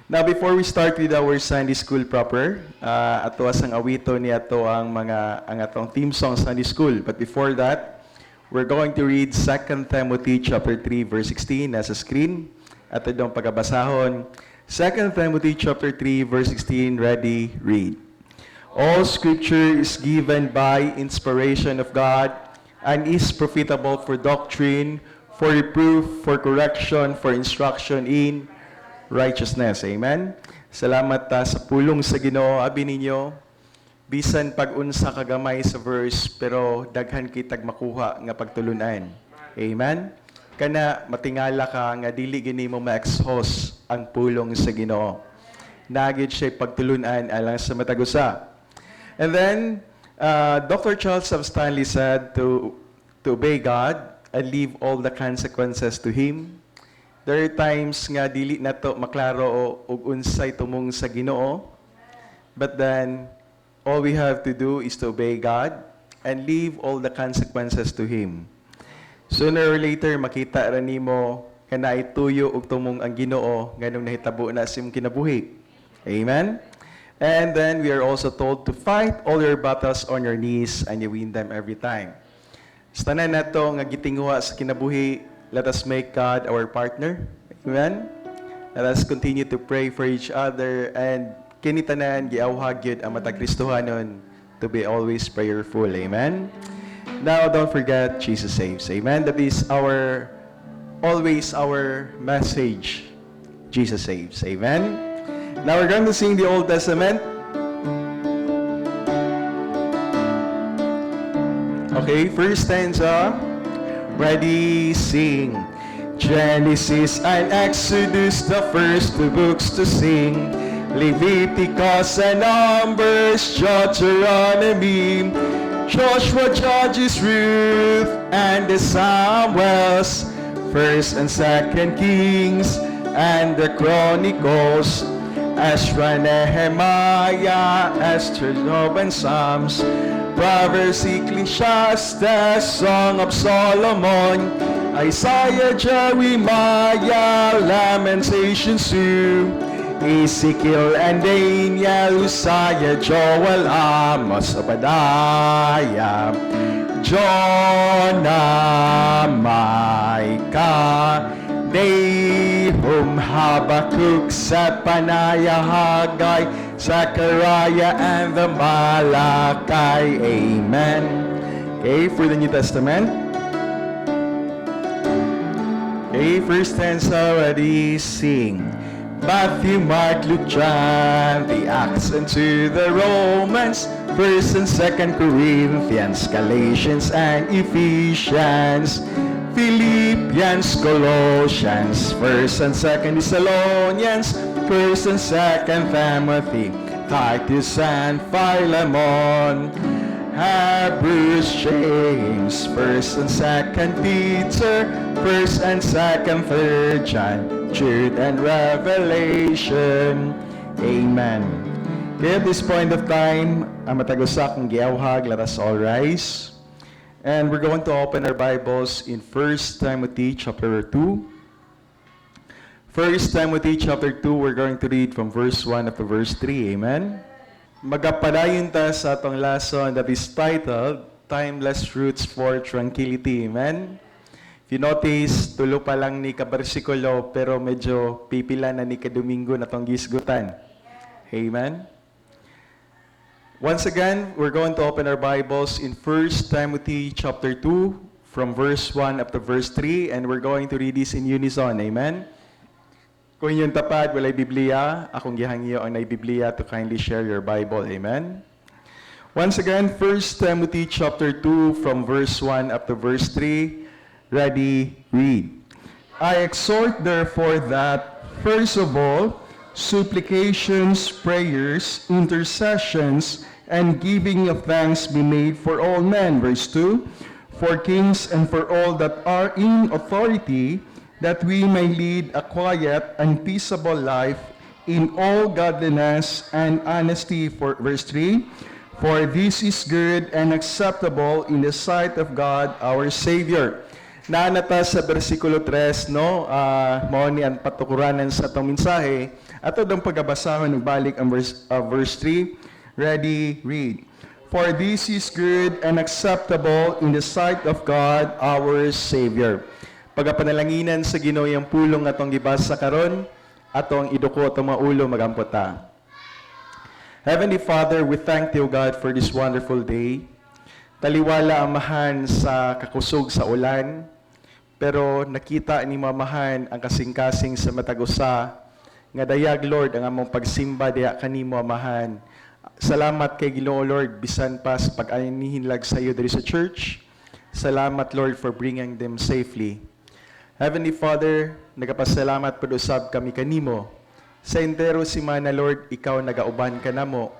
Now, before we start with our Sunday School proper, ato asang awito ni ato ang atong theme song Sunday School. But before that, we're going to read 2 Timothy chapter 3 verse 16 nasa screen. Ato dong pagabasahon. 2 Timothy chapter 3 verse 16, ready, read. All scripture is given by inspiration of God and is profitable for doctrine, for reproof, for correction, for instruction in righteousness. Amen? Salamat sa pulong sa Ginoo abi ninyo. Bisan pag-unsa kagamay sa verse, pero daghan kitag makuha nga pagtulunan. Amen? Kana matingala ka nga dili gini mo ma-exhaust ang pulong sa Ginoo. Nagid siya pagtulunan alang sa matagusa. And then, Dr. Charles F. Stanley said to obey God and leave all the consequences to Him. There are times nga dili nato maklaro og unsay tumong sa Ginoo. But then all we have to do is to obey God and leave all the consequences to Him. Sooner or later makita ra nimo kana ituyo og tumong ang Ginoo nganong nahitabo na sa imong kinabuhi. Amen. And then we are also told to fight all your battles on your knees and you win them every time. Sa tanan nato nga gitinguha sa kinabuhi, let us make God our partner. Amen? Let us continue to pray for each other and kinitanan, giawhag yun ang matag Kristohanon to be always prayerful. Amen? Now, don't forget, Jesus saves. Amen? That is always our message. Jesus saves. Amen? Now, we're going to sing the Old Testament. Okay, first stanza. Ready, sing. Genesis and Exodus, the first two books to sing. Leviticus and Numbers, Deuteronomy. Joshua, Judges, Ruth, and the Samuels. First and Second Kings, and the Chronicles. Ezra, Nehemiah, Esther, Job, and Psalms. Proverbs, Ecclesiastes, Song of Solomon, Isaiah, Jeremiah, Lamentations, Sue, Ezekiel and Daniel, Uzziah, Joel, Amos, Obadiah, Jonah, Micah, Nahum, Habakkuk, Zephaniah, Haggai, Zechariah, and the Malachi. Amen. Okay, for the New Testament. Okay, first stanza, ready, sing. Matthew, Mark, Luke, John, the Acts, and to the Romans, 1st and 2nd Corinthians, Galatians, and Ephesians, Philippians, Colossians, 1st and 2nd Thessalonians, 1st and 2nd Timothy, Titus and Philemon, Hebrews, James, 1st and 2nd Peter, 1st and 2nd 3rd John, Jude and Revelation. Amen. Okay, at this point of time, ang matagusak ng giawhag, let us all rise. And we're going to open our Bibles in 1 Timothy chapter 2. 1 Timothy chapter 2, we're going to read from verse 1 up to verse 3. Amen? Magapadayon ta sa atong lesson that is titled, Timeless Roots for Tranquility. Amen? If you notice, tulo pa lang ni kabersikulo, pero medyo pipila na ni kadomingo na tong gisgutan. Amen? Once again, we're going to open our Bibles in 1 Timothy chapter 2 from verse 1 up to verse 3 and we're going to read this in unison. Amen? Kung inyong tapad, walay Biblia, akong gihangyo ang Biblia to kindly share your Bible. Amen? Once again, 1 Timothy chapter 2 from verse 1 up to verse 3. Ready, read. I exhort therefore that, first of all, supplications, prayers, intercessions, and giving of thanks be made for all men. Verse 2, for kings and for all that are in authority, that we may lead a quiet and peaceable life in all godliness and honesty. For verse 3, for this is good and acceptable in the sight of God our Savior. Naanata sa versikulo 3, no? Mao ni ang patukuranan sa atong mensahe. Ato dang pagabasahon ug balik ang verse 3. Ready, read. For this is good and acceptable in the sight of God our Savior. Pagapanalaginan sa Ginoo yang pulong atong gibasa karon, atong iduko atong mga ulo magampota. Heavenly Father, we thank Thee, O God, for this wonderful day. Taliwala ang mahan sa kakusog sa ulan, pero nakita ni mamahan ang kasing-kasing sa matag-usa, nga dayag, Lord, ang among pagsimba diya kanimo amahan. Salamat kay Ginoo, Lord, bisan pa sa pag-anihinlag sa iyo diri sa church. Salamat, Lord, for bringing them safely. Heavenly Father, nagapasalamat pud usab kami kanimo. Sa entero semana, Lord, ikaw nagauban ka namo.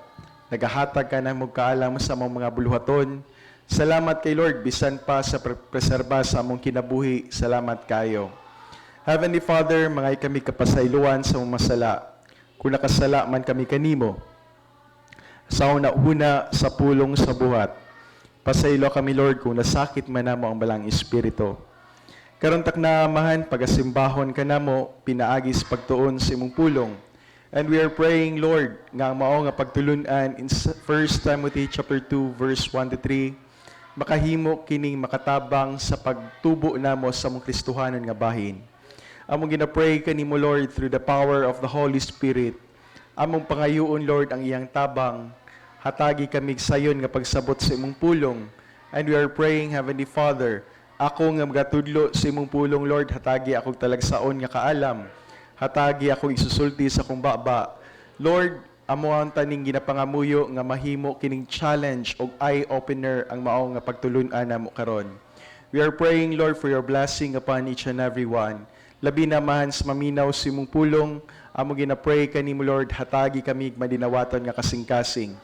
Nagahatag ka namo kaalam sa among mga buluhaton. Salamat kay Lord, bisan pa sa preserba sa among kinabuhi. Salamat kayo. Heavenly Father, mga kami kapasayloan sa among masala. Kung nakasala man kami kanimo, sa una-una sa pulong sa buhat. Pasaylo kami, Lord, kung nasakit man namo ang balang espiritu. Karon tak na amahan, pagasimbahon ka namo, pinaagis pagtuon sa imong pulong. And we are praying, Lord, nga mao nga pagtulunan in 1 Timothy chapter 2 verse 1 to 3, makahimo kining makatabang sa pagtubo namo sa among Kristohanon nga bahin. Among gina-pray kanimo, Lord, through the power of the Holy Spirit. Among pangayoon, Lord, ang iyang tabang. Hatagi kami sayon nga pagsabot sa imong pulong. And we are praying, Heavenly Father, ako nga magatudlo sa imong pulong, Lord, hatagi ako talagsaon nga kaalam. Hatagi ako isusulti sa akong baba. Lord, amo ang taning ginapangamuyo nga mahimo kining challenge o eye-opener ang mao nga pagtulun-an namo karon. We are praying, Lord, for your blessing upon each and every one. Labi na man sa maminaw sa imong pulong, amo gina-pray kanimo, Lord, hatagi kami madinawaton nga kasing-kasing.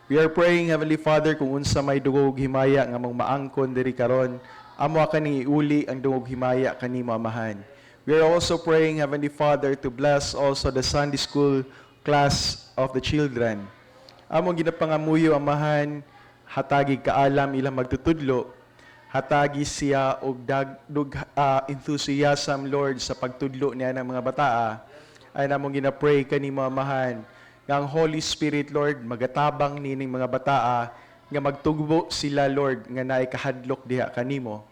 We are praying, Heavenly Father, kung unsa may dugog himaya nga mong maangkon diri karon, amo kaning iuli ang dugog himaya kanimo amahan. We are also praying, Heavenly Father, to bless also the Sunday school class of the children. Among ginapangamuyo amahan, hatagi kaalam ilang magtutudlo, hatagi siya og enthusiasm, Lord, sa pagtudlo niya ng mga bataa. Ay namong ginapray kanimo amahan, nga ang Holy Spirit, Lord, magatabang nining mga bataa, nga magtugbo sila, Lord, nga naay kahadlok diha kanimo.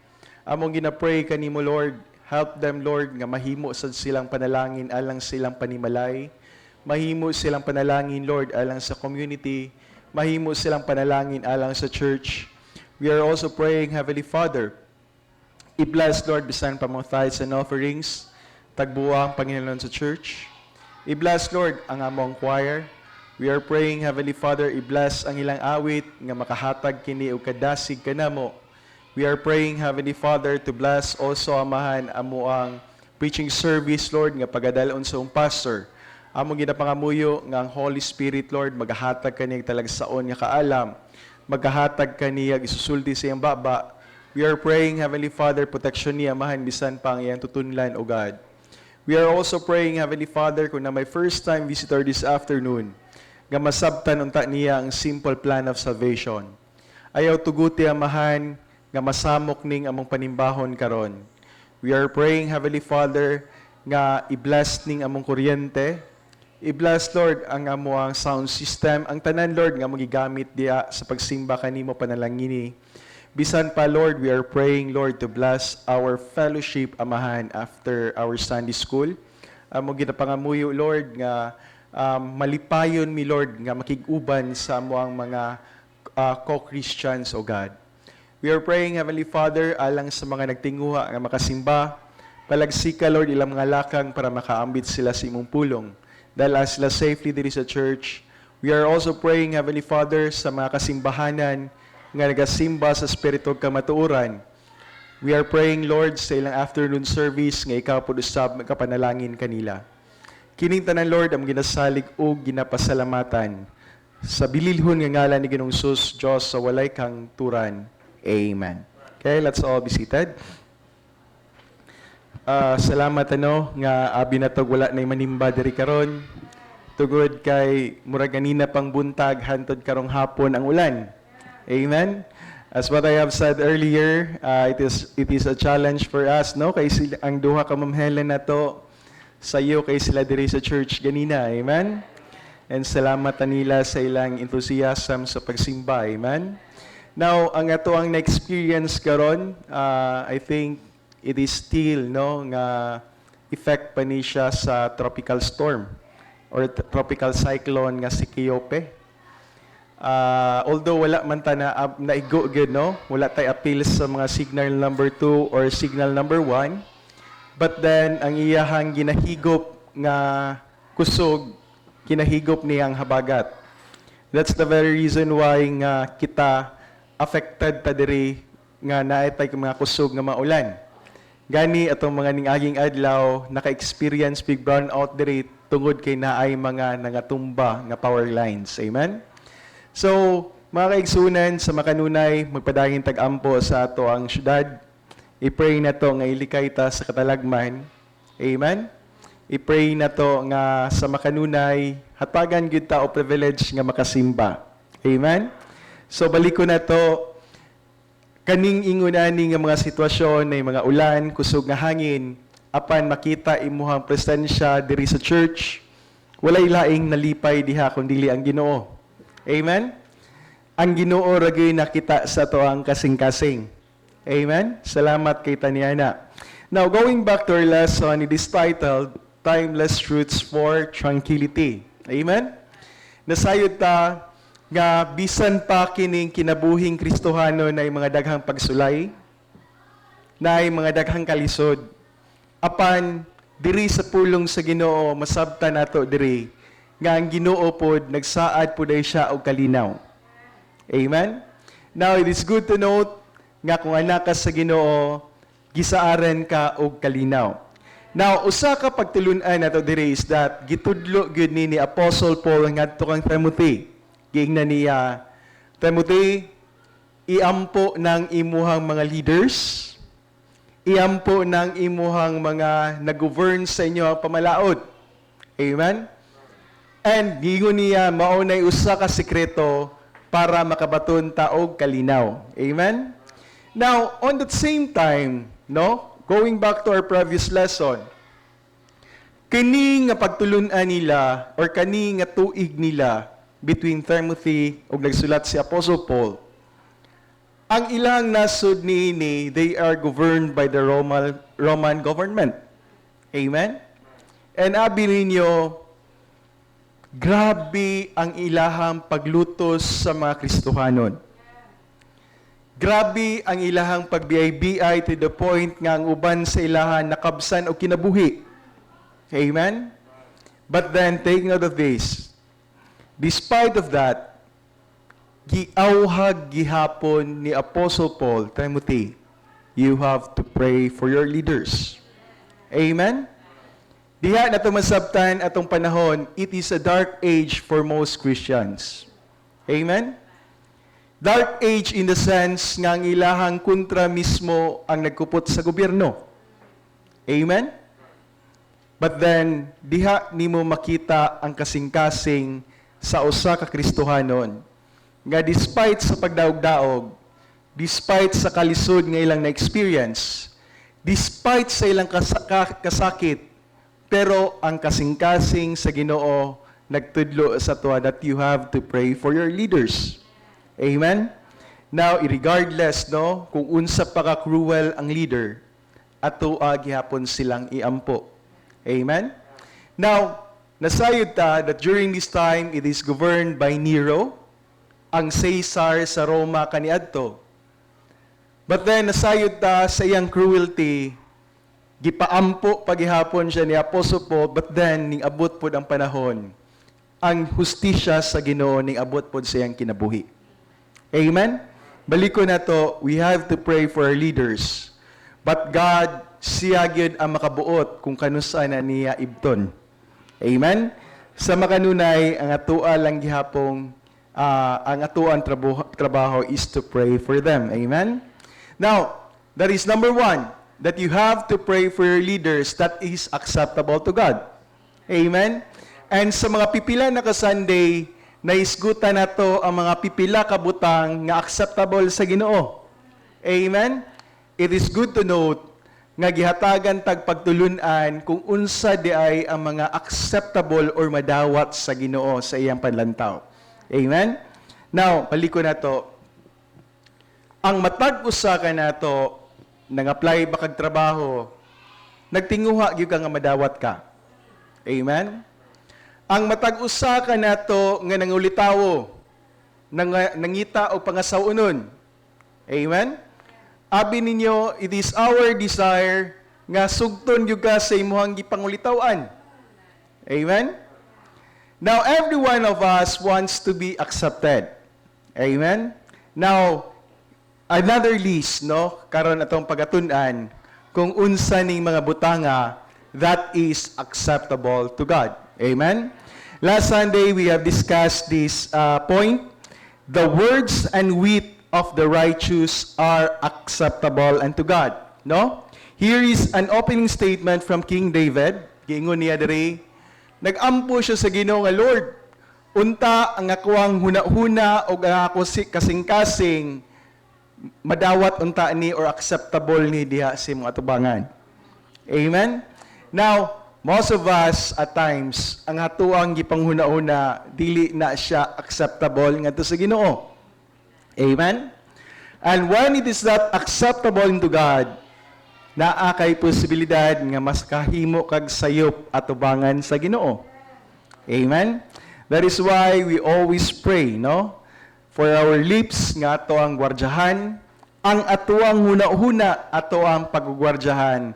Among ginapray kanimo, Lord, help them, Lord, nga mahimo sad silang panalangin alang silang panimalay. Mahimo silang panalangin, Lord, alang sa community. Mahimo silang panalangin alang sa church. We are also praying, Heavenly Father, i-bless, Lord, bisan pa mga tithes and offerings, tagbuang Panginoon sa church. I-bless, Lord, ang among choir. We are praying, Heavenly Father, i-bless ang ilang awit, nga makahatag kini o kadasig kanamo. We are praying, Heavenly Father, to bless also amahan amo ang preaching service, Lord, nga pagadalon sa pastor. Among ginapangamuyo nga ang Holy Spirit, Lord, magahatag kaniyang talagsaon nga kaalam, magahatag kaniyang isusulti sa iyang baba. We are praying, Heavenly Father, protection niya amahan bisan pa ang iyang tutunlan, O God. We are also praying, Heavenly Father, kung na may first-time visitor this afternoon, nga masabtan unta niya ang simple plan of salvation. Ayaw tuguti amahan nga masamok ning among panimbahon karon. We are praying, Heavenly Father, nga i-bless ning among kuryente. I-bless, Lord, ang amuang sound system. Ang tanan, Lord, nga magigamit diya sa pagsimba kanimo panalangini. Bisan pa, Lord, we are praying, Lord, to bless our fellowship amahan after our Sunday school. Amo ginapangamuyo, Lord, nga malipayon mi, Lord, nga makig-uban sa amuang mga co-Christians, O God. We are praying, Heavenly Father, alang sa mga nagtinguha nga makasimba, palagsika, Lord, ilang mga lakang para makaambit sila sa imong pulong. Dahil sila safely diri sa church. We are also praying, Heavenly Father, sa mga kasimbahanan nga nagasimba sa Espiritu kamatuuran. We are praying, Lord, sa ilang afternoon service nga ikaw po usab makapanalangin kanila. Kining tanan, Lord, ang ginasalig o ginapasalamatan. Sa bililhon nga ngalan ni Ginoong Sus, Diyos sa walay kang turan. Amen. Okay, let's all be seated. Salamat nga binatog wala na manimba diri karon. Tugod kay murag ganina pang buntag hantod karong hapon ang ulan. Amen. As what I have said earlier, it is a challenge for us, no? Kay sila, ang duha ka Ma'am Helen na to, sa iyo kay sila diri sa church ganina, amen? And salamat nila sa ilang enthusiasm sa pagsimba, amen? Now, ang ato ang na-experience karon, I think it is still, no, nga effect pa ni siya sa tropical storm or tropical cyclone nga si Kiope. Although wala man ta na igo good, no? Wala tay appeal sa mga signal number 2 or signal number 1. But then ang iyahang ginahigop nga kusog, ginahigop niyang habagat. That's the very reason why nga kita affected ta diri nga naay tay mga kusog nga maulan. Gani atong mga ning-aging adlaw naka-experience big brownout diri tungod kay naay mga nangatumba nga power lines. Amen. So, mga kaigsunan, sa makanunay, magpadaging tag-ampo sa ato ang syudad. I-pray na to nga ilikay ta sa katalagman. Amen? I-pray na to nga sa makanunay, hatagan gyud ta o privilege nga makasimba. Amen? So, balik ko na to, kaning ingunani nga mga sitwasyon na mga ulan, kusog nga hangin, apan makita imuhang presensya diri sa church, walay laing nalipay diha kundi ang Ginoo. Amen? Ang Ginoo ragay nakita sa to ang kasing-kasing. Amen? Salamat kay Taniana. Now, going back to our lesson, it is titled, Timeless Truths for Tranquility. Amen? Nasayod ta nga bisan pa kining kinabuhing Kristohano na mga daghang pagsulay, na mga daghang kalisod. Apan, diri sa pulong sa Ginoo, masabtan nato diri, nga ang Ginoo pod nagsaad pod ay siya og kalinaw. Amen. Now it is good to note nga kung anak ka sa Ginoo, gisaaran ka og kalinaw. Now usa ka pagtulun-an nato diri is that gitudlo gyud ni Apostle Paul ngadto kang Timothy. Giingnan niya, Timothy, iampo ng imuhang mga leaders, iampo ng imuhang mga nag-govern sa inyo ang pamalaod. Amen. And gingon niya maunay usa ka sekreto para makabaton ta og kalinaw. Amen. Now, on the same time, no, going back to our previous lesson, kini nga pagtulun-an nila or kani nga tuig nila between Timothy ug nagsulat si Apostle Paul, ang ilang nasud niini, they are governed by the Roman government. Amen. And abi ninyo, grabe ang ilahang paglutos sa mga Kristohanon. Grabe ang ilahang pagbiay-biay to the point nga ang uban sa ilahan nakabsan o kinabuhi. Amen? But then, take note of this. Despite of that, giauhag gihapon ni Apostle Paul, Timothy, you have to pray for your leaders. Amen? Diha na tumasabtan atong panahon, it is a dark age for most Christians. Amen? Dark age in the sense nga ang ilahang kontra mismo ang nagkupot sa gobyerno. Amen? But then, diha nimo makita ang kasing-kasing sa usa ka Kristohanon nga despite sa pagdaog-daog, despite sa kalisod nga ilang na-experience, despite sa ilang kasakit, pero ang kasing-kasing sa Ginoo nagtudlo sa tuwa that you have to pray for your leaders. Amen? Now, regardless, no, kung unsa pa ka cruel ang leader, ato gihapon silang iampo. Amen? Now, nasayod ta that during this time, it is governed by Nero, ang Caesar sa Roma kaniadto. But then, nasayod ta sa iyang cruelty, gipaampo pagihapon siya ni Apostle Paul, but then, ning abot pod ang panahon, ang hustisya sa Ginoo ning abot pod sa iyang kinabuhi. Amen? Balik ko na to, we have to pray for our leaders. But God, siya gyud ang makabuot kung kanusa na niya ibton. Amen? Sa makanunay, ang atua lang gihapong, ang atuan trabaho is to pray for them. Amen? Now, that is number one, that you have to pray for your leaders that is acceptable to God. Amen? And sa mga pipila na ka-Sunday, naisgutan nato ang mga pipila ka butang nga acceptable sa Ginoo. Amen? It is good to note nga gihatagan tag pagtulunan kung unsa di ay ang mga acceptable or madawat sa Ginoo sa iyang panlantaw. Amen? Now, paliko na to. Ang matag usa ka nato nang-apply ba kag trabaho, nagtinguha gyud ka nga madawat ka. Amen? Ang matag usa ka nato nga nangulitawo, nangita og pangasawunon. Amen? Abi ninyo, it is our desire nga sugton gyud ka sa imuhang gipangulitawan. Amen? Now, every one of us wants to be accepted. Amen? Now, another list, no? Karon atong pagatun-an kung unsa ning mga butanga that is acceptable to God. Amen? Last Sunday, we have discussed this point. The words and wit of the righteous are acceptable unto God. No? Here is an opening statement from King David. Giingon niya diri, nagampo siya sa Ginoo nga Lord. Unta ang akoang huna-huna o ang ako kasing-kasing madawat unta ni or acceptable ni diha sa mga atubangan. Amen? Now, most of us at times ang hatuang gipanghuna-huna dili na siya acceptable ngadto sa Ginoo. Amen? And when it is not acceptable unto God, naa kay posibilidad nga mas kahimo kag sayop at ubangan sa Ginoo. Amen? That is why we always pray, no? For our lips nga ato ang gwardyahan, ang atuang huna-huna ato ang paggwardyahan,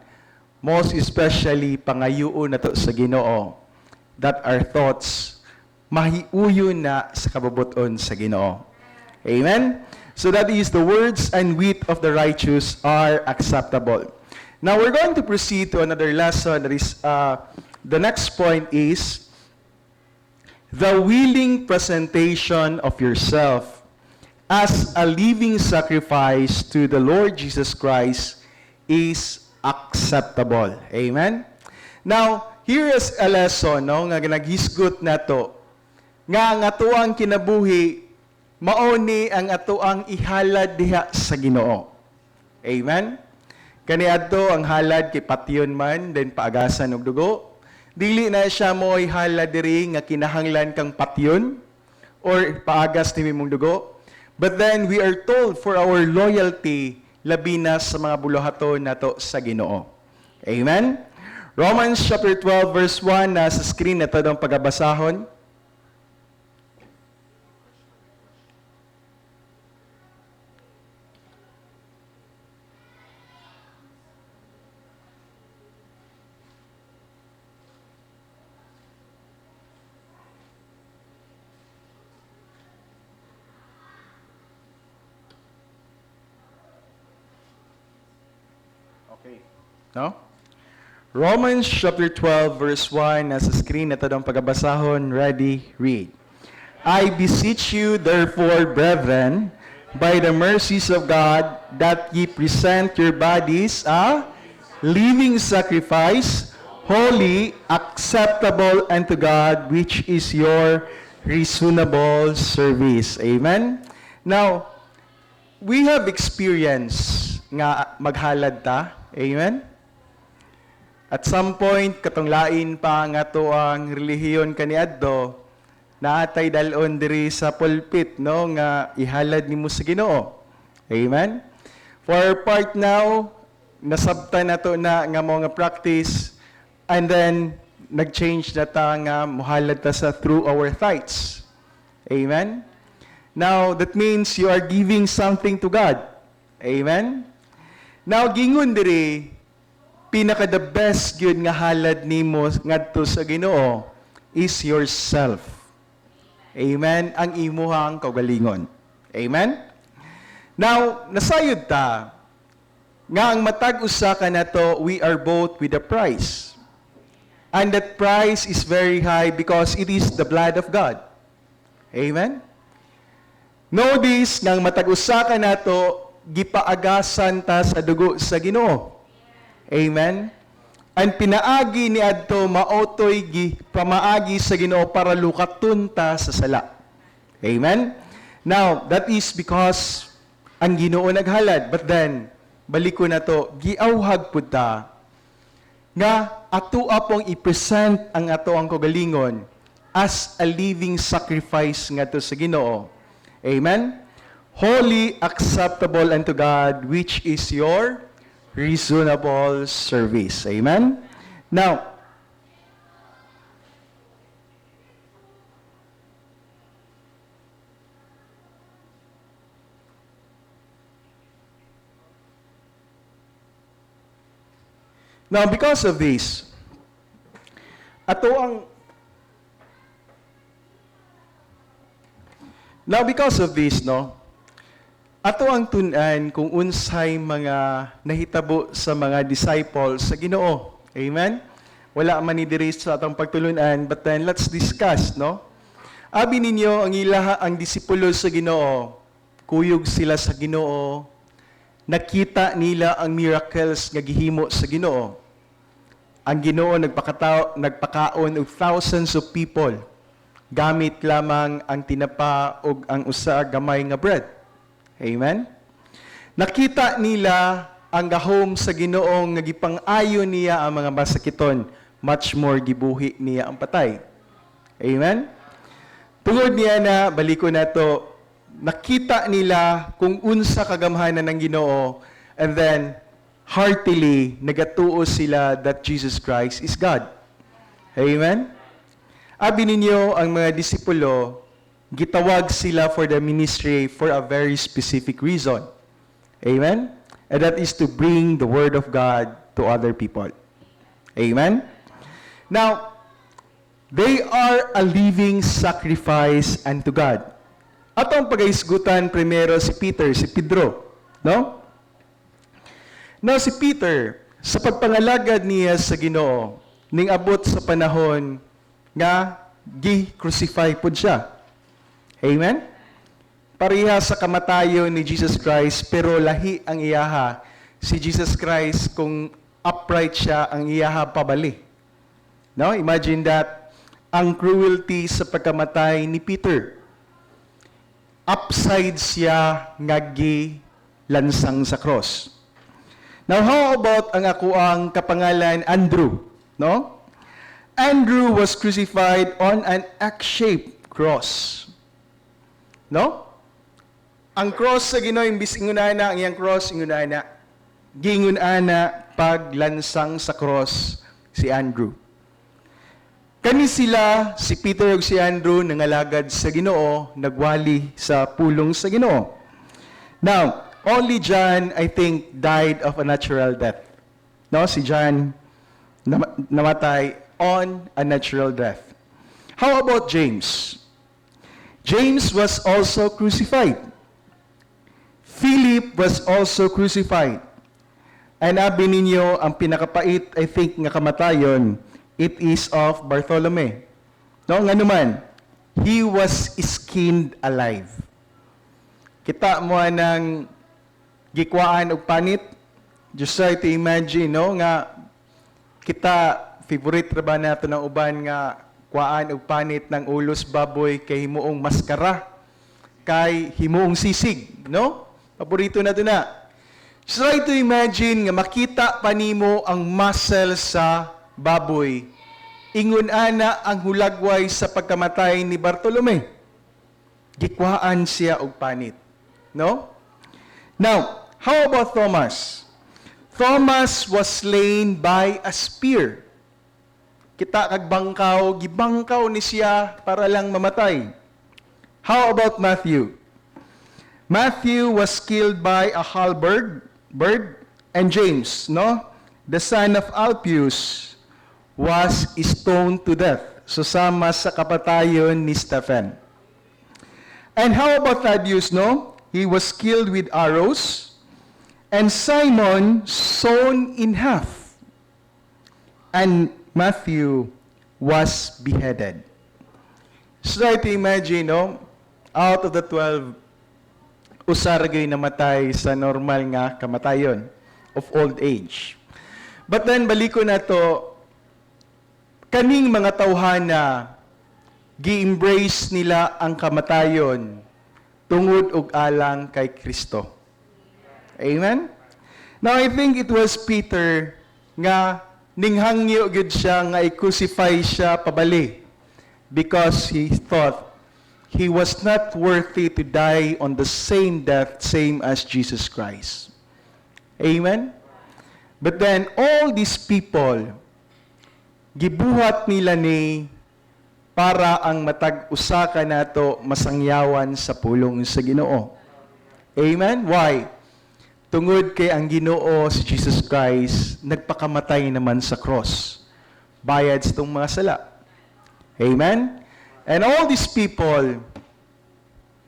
most especially pangayuon nato sa Ginoo, that our thoughts mahiuyon na sa kabubuton sa Ginoo. Amen? So that is the words and wit of the righteous are acceptable. Now we're going to proceed to another lesson. That is, the next point is the willing presentation of yourself as a living sacrifice to the Lord Jesus Christ is acceptable. Amen? Now, here is a lesson, no, nga naghisgot nato nga ang atuang kinabuhi mao ni ang atoang ihalad diha sa Ginoo. Amen? Kaniadto ang halad kay patyon man, then paagasan og dugo. Dili na siya mo ihalad diri nga kinahanglan kang patyon or paagas ni mong dugo. But then we are told for our loyalty labi na sa mga buluhaton nato sa Ginoo. Amen? Romans chapter 12 verse 1 na sa screen na ito ng pagabasahon. Okay. No? Romans chapter 12 verse 1 nasa screen na ito ng pagabasahon. Ready? Read. I beseech you therefore, brethren, by the mercies of God, that ye present your bodies a living sacrifice, holy, acceptable unto God, which is your reasonable service. Amen? Now, we have experience nga maghalad ta. Amen? At some point, katong lain pa nga to ang relihiyon kaniadto, naatay dalon diri sa pulpit, no, nga ihalad nimo sa Ginoo. Amen? For our part now, nasabtan na to na nga mga practice, and then nag-change na ta nga muhalad ta sa through our tithes. Amen? Now, that means you are giving something to God. Amen? Now, gingon diri, pinaka the best gyud nga halad nimo ngadto sa Ginoo is yourself. Amen? Ang imuhang kaugalingon. Amen? Now, nasayod ta nga ang matag usa ka nato, we are both with a price. And that price is very high because it is the blood of God. Amen? Know this, nga ang matag usa ka nato, gipaagasan ta sa dugo sa Ginoo. Amen? Ang pinaagi ni adto maotoy pamaagi sa Ginoo para lukaton ta sa sala. Amen? Now, that is because ang Ginoo naghalad. But then, balik ko na to, giawhag pud ta nga ato apong i-present ang ato ang kagalingon as a living sacrifice nga to sa Ginoo. Amen? Holy, acceptable unto God, which is your reasonable service. Amen? Now, because of this, ato ang tun-an kung unsay mga nahitabo sa mga disciples sa Ginoo. Amen? Wala man ni diri sa atong pagtulunan, but then let's discuss, no? Abi ninyo ang disipulo sa Ginoo, kuyog sila sa Ginoo, nakita nila ang miracles nga gihimo sa Ginoo. Ang Ginoo nagpakaon og thousands of people gamit lamang ang tinapa ug ang usa gamay nga bread. Amen? Nakita nila ang gahom sa Ginoo nga gipang-ayo niya ang mga masakiton, much more gibuhi niya ang patay. Amen? Tungod niya na baliko na to, nakita nila kung unsa kagamhanan ng Ginoo, and then heartily nagatuo sila that Jesus Christ is God. Amen? Abi ninyo ang mga disipulo, gitawag sila for the ministry for a very specific reason. Amen? And that is to bring the Word of God to other people. Amen? Now, they are a living sacrifice unto God. Atong pagaisgutan primero si Pedro, no? Now si Peter, sa pagpangalagad niya sa Ginoo, ning abot sa panahon nga gi-crucify pud siya. Amen? Pareha sa kamatayon ni Jesus Christ, pero lahi ang iyaha. Si Jesus Christ, kung upright siya, ang iyaha pabali. No? Imagine that, ang cruelty sa pagkamatay ni Peter. Upside siya ngagi lansang sa cross. Now, how about ang akuang kapangalan Andrew? No? Andrew was crucified on an X-shaped cross. No? Ang cross sa Ginoo imbis ingunana, ang iyang cross ingunana. Gingunana paglansang sa cross si Andrew. Kani sila, si Peter ug si Andrew, nangalagad sa Ginoo, nagwali sa pulong sa Ginoo. Now, only John, I think, died of a natural death. No, si John namatay on a natural death. How about James? James was also crucified. Philip was also crucified. And abi ninyo, ang pinakapait, I think, nga kamatayon, it is of Bartholomew. No, nga naman, he was skinned alive. Kita mo nang gikwaan og panit. Just try to imagine, no, nga kita favorite ra ba nato ng uban nga kwaan og panit ng ulos baboy kay himuong maskara, kay himuong sisig, no? Paborito na to na. Just try to imagine nga makita pa nimo ang muscle sa baboy. Ingon ana ang hulagway sa pagkamatay ni Bartolome. Gikwaan siya og panit, no? Now, how about Thomas? Thomas was slain by a spear. Kita kag bangkaw, gibangkaw ni siya para lang mamatay. How about Matthew? Matthew was killed by a halberd, and James, no? The son of Alphaeus, was stoned to death. Susama sa kapatayon ni Stephen. And how about Thaddeus, no? He was killed with arrows. And Simon sawn in half. And Matthew was beheaded. So try to imagine, no? Out of the 12, usaragay namatay sa normal nga kamatayon of old age. But then, baliko na to, kaning mga tawhana gi-embrace nila ang kamatayon tungod og alang kay Kristo. Amen? Now, I think it was Peter nga ninghangyo gid siya nga i-crucify siya pabali because he thought he was not worthy to die on the same death, same as Jesus Christ. Amen? But then, all these people, gibuhat nila ni para ang matag usaka nato masangyawan sa pulong sa Ginoo. Amen? Why? Tungod kay ang Ginoo si Jesus Christ nagpakamatay naman sa cross. Bayad sa itong mga sala. Amen? And all these people,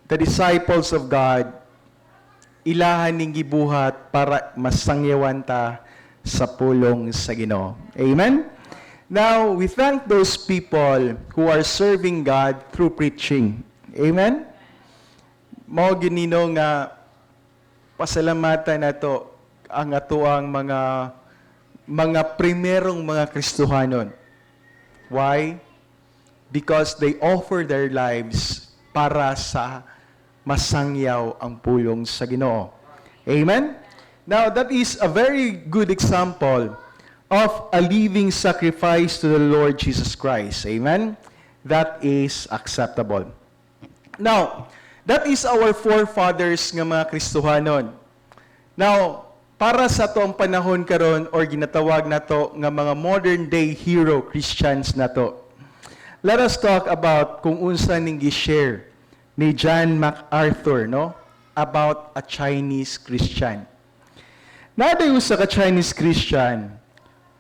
the disciples of God, ilahan ning gibuhat para masangyawan ta sa pulong sa Ginoo. Amen? Now, we thank those people who are serving God through preaching. Amen? Mao ginino nga pasalamatan nato ang atuang mga primerong mga Kristohanon. Why? Because they offer their lives para sa masangyaw ang pulong sa Ginoo. Amen? Now, that is a very good example of a living sacrifice to the Lord Jesus Christ. Amen? That is acceptable. Now, that is our forefathers nga mga Kristohanon. Now, para sa toong panahon karon or ginatawag nato nga mga modern day hero Christians nato, let us talk about kung unsa ning gi-share ni John MacArthur, no? About a Chinese Christian. Nadayo sa ka-Chinese Christian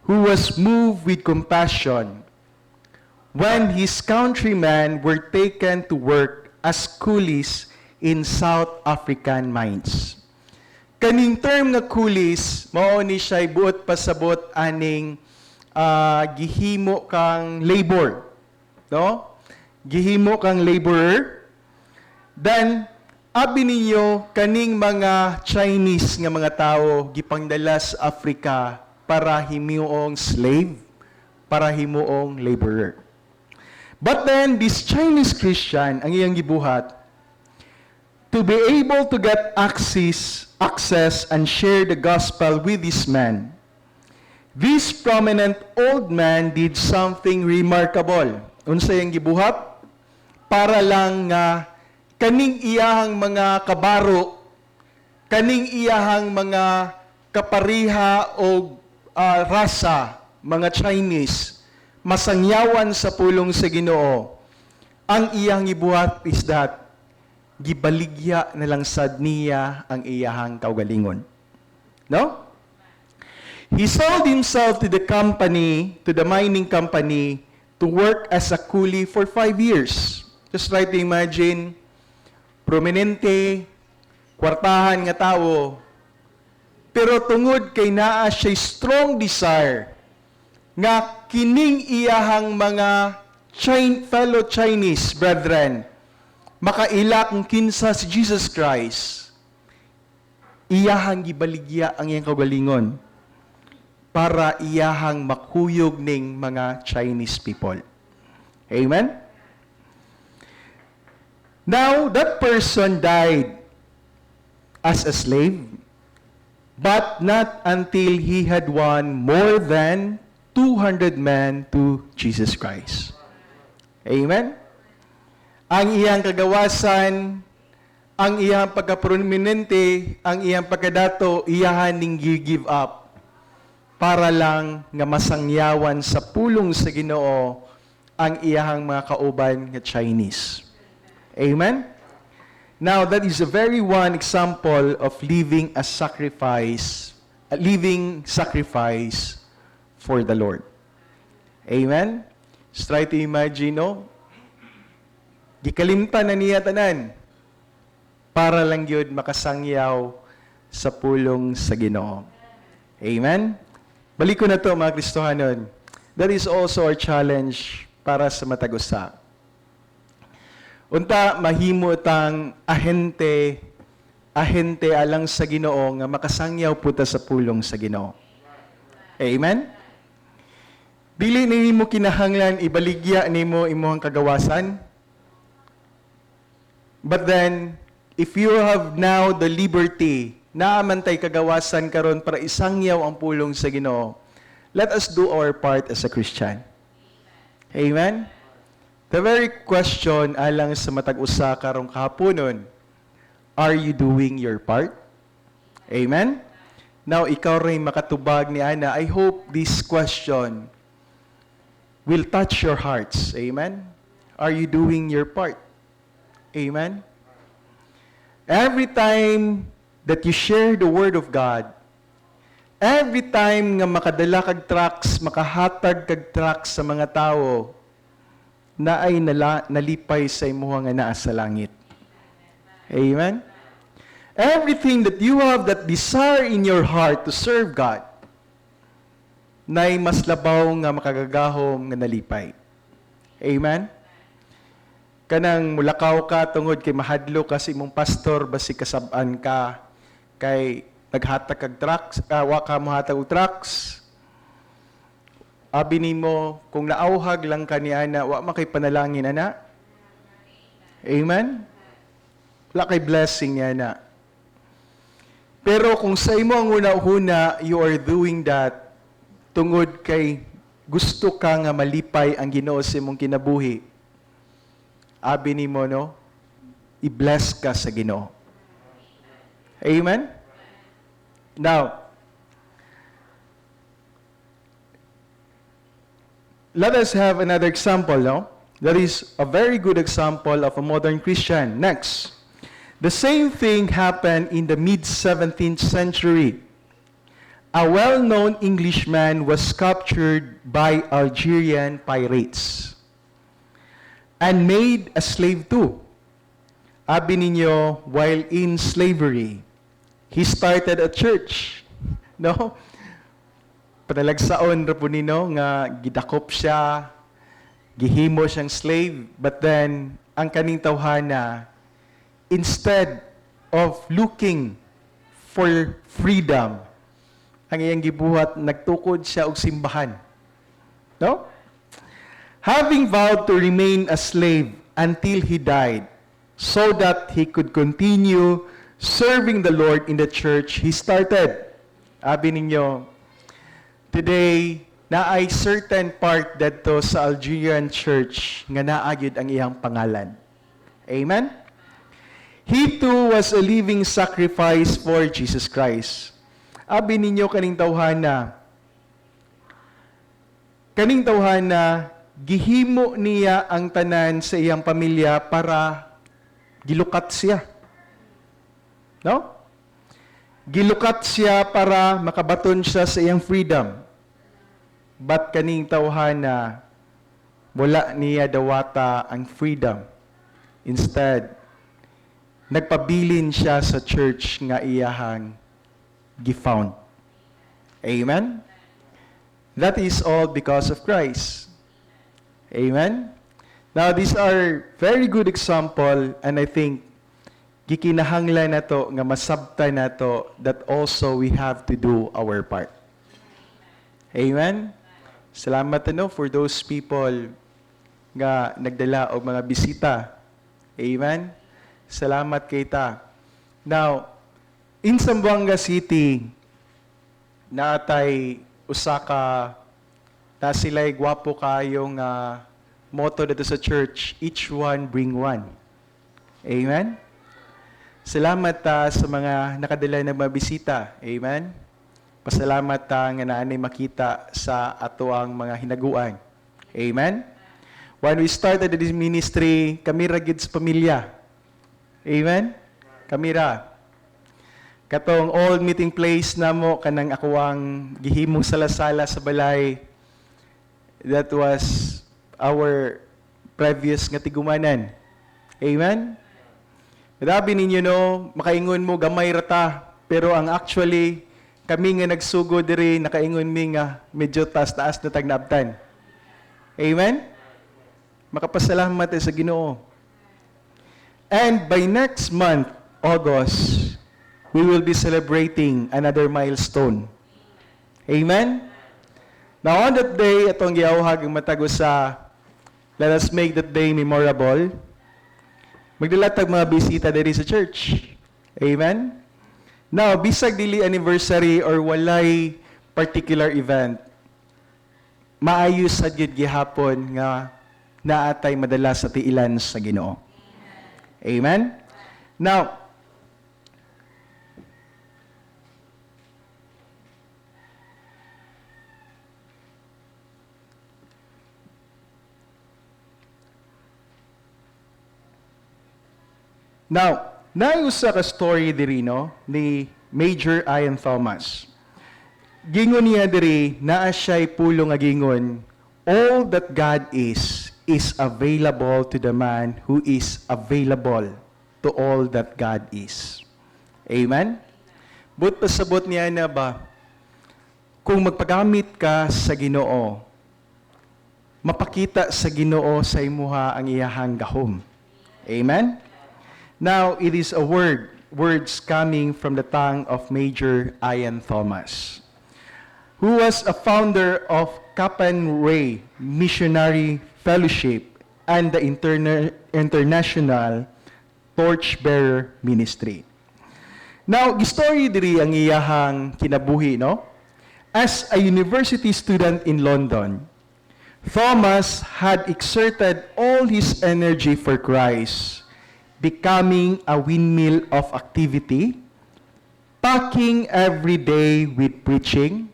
who was moved with compassion when his countrymen were taken to work as coolies in South African mines. Kaning term nga coolies, mao ni siya buot pasabot aning gihimo kang labor, no? Gihimo kang laborer. Then abi ninyo kaning mga Chinese nga mga tao gipangdala sa Africa para himuong slave, para himuong laborer. But then this Chinese Christian ang iyang gibuhat to be able to get access and share the gospel with this man. This prominent old man did something remarkable. Unsa iyang gibuhat? Para lang nga kaning iyahang mga kabaro, kaning iyahang mga kapariha o rasa, mga Chinese, masangyawan sa pulong sa Ginoo. Ang iyang gibuhat is that gibaligya na lang sad niya ang iyahang kaugalingon. No? He sold himself to the company, to the mining company, to work as a coolie for 5 years. Just try to imagine, prominente, kwartahan nga tao, pero tungod kay naa siya strong desire nga kining iyahang mga fellow Chinese brethren makaila kung kinsa si Jesus Christ, iyahang gibaligya ang iyang kaugalingon para iyahang makuyog ning mga Chinese people. Amen? Now, that person died as a slave, but not until he had won more than 200 men to Jesus Christ. Amen? Ang iyang kagawasan, ang iyang pagka-prominente, ang iyang pagkadato, iyahan ning give up para lang nga masangyawan sa pulong sa Ginoo ang iyahang mga kauban nga Chinese. Amen? Now, that is a very one example of living sacrifice for the Lord. Amen? Just try to imagine, no? Gikalimtan na niya tanan para lang yun makasangyaw sa pulong sa Ginoo. Amen? Balik ko na to mga Kristohanon. That is also our challenge para sa matag-usa. Unta, mahimo tang ahente alang sa Ginoo nga makasangyaw puta sa pulong sa Ginoo. Amen? Dili nimo kinahanglan ibaligya nimo imong kagawasan. But then, if you have now the liberty, naamantay kagawasan karon para isangyaw ang pulong sa Ginoo, let us do our part as a Christian. Amen? The very question alang sa matag-usa karong kahaponon, are you doing your part? Amen? Now, ikaw rin makatubag ni Ana, I hope this question will touch your hearts. Amen? Are you doing your part? Amen? Every time that you share the Word of God, every time nga makadala kag tracts, makahatag kag tracts sa mga tao, na ay nalipay sa imuha nga naa sa langit. Amen? Everything that you have that desire in your heart to serve God, na'y mas labaw nga makagagahom nga nalipay. Amen? Kanang mulakaw ka tungod kay mahadlo ka sa imong pastor, basi kasab-an ka, kay naghatag kag tracts, wa ka mohatag og tracts, abi nimo, kung naauhag lang ka ni Ana, wa makay panalangin, Ana. Amen? Wala kay blessing niya, Ana. Pero kung sa imo ang una-una, you are doing that tungod kay gusto ka nga malipay ang Ginoo sa imong kinabuhi, abi nimo, no? I-bless ka sa Ginoo. Amen? Now, let us have another example, no? That is a very good example of a modern Christian. Next. The same thing happened in the mid-17th century. A well-known Englishman was captured by Algerian pirates and made a slave too. Abi ninyo, while in slavery, he started a church. No? Panalagsaon ra po nino nga gidakop siya, gihimo siyang slave, but then ang kaning tawhana, instead of looking for freedom, ang iyang gibuhat, nagtukod siya og simbahan. No? Having vowed to remain a slave until he died, so that he could continue serving the Lord in the church he started. Abi ninyo, today, naay certain part dito sa Algerian church nga naagyod ang iyang pangalan. Amen? He too was a living sacrifice for Jesus Christ. Abi ninyo kaning tawhana, gihimo niya ang tanan sa iyang pamilya para gilukat siya. No? Gilukat siya para makabaton siya sa iyang freedom. But kaning tawhana, wala niya dawata ang freedom. Instead, nagpabilin siya sa church nga iyahang gifound. Amen? That is all because of Christ. Amen? Now, these are very good example, and I think gikinahanglan nato nga masabtan nato that also we have to do our part. Amen? Salamat for those people nga nagdala og mga bisita. Amen? Salamat kay ta. Now, in Zamboanga City, natay usaka na sila'y gwapo kayong motto dito sa church, each one bring one. Amen? Salamat sa mga nakadala na mabisita. Amen? Pasalamat nga naanay makita sa ato ang mga hinaguan. Amen? When we started this ministry, kami ra gid sa pamilya. Amen? Kami ra. Katong old meeting place namo kanang ako ang gihimong sala-sala sa balay. That was our previous nga tigumanan. Amen? Grabe ninyo no, makaingon mo gamay rata, pero ang actually kami nga nagsugo diri nakaingon mi nga medyo taas-taas na tagnabtan. Amen? Makapasalamat sa Ginoo. And by next month, August, we will be celebrating another milestone. Amen? Now, on that day, atong giawhag ang matago sa let us make that day memorable. Magdalatag mga bisita diri sa church. Amen? Now, bisag dili anniversary or walay particular event, maayos sa gyud gihapon nga naatay madala sa tiilan sa Ginoo. Amen? Now, naiusa ka story diri no ni Major Ian Thomas. Gingon niya diri naa siya'y pulong nga gingon, all that God is available to the man who is available to all that God is. Amen? But pasabot niya na ba, kung magpagamit ka sa Ginoo, mapakita sa Ginoo sa imuha ang iyahang gahom. Amen? Now, it is a words coming from the tongue of Major Ian Thomas, who was a founder of Kapan Ray Missionary Fellowship and the International Torchbearer Ministry. Now, gistory diri ang iyahang kinabuhi, no? As a university student in London, Thomas had exerted all his energy for Christ, becoming a windmill of activity, packing every day with preaching,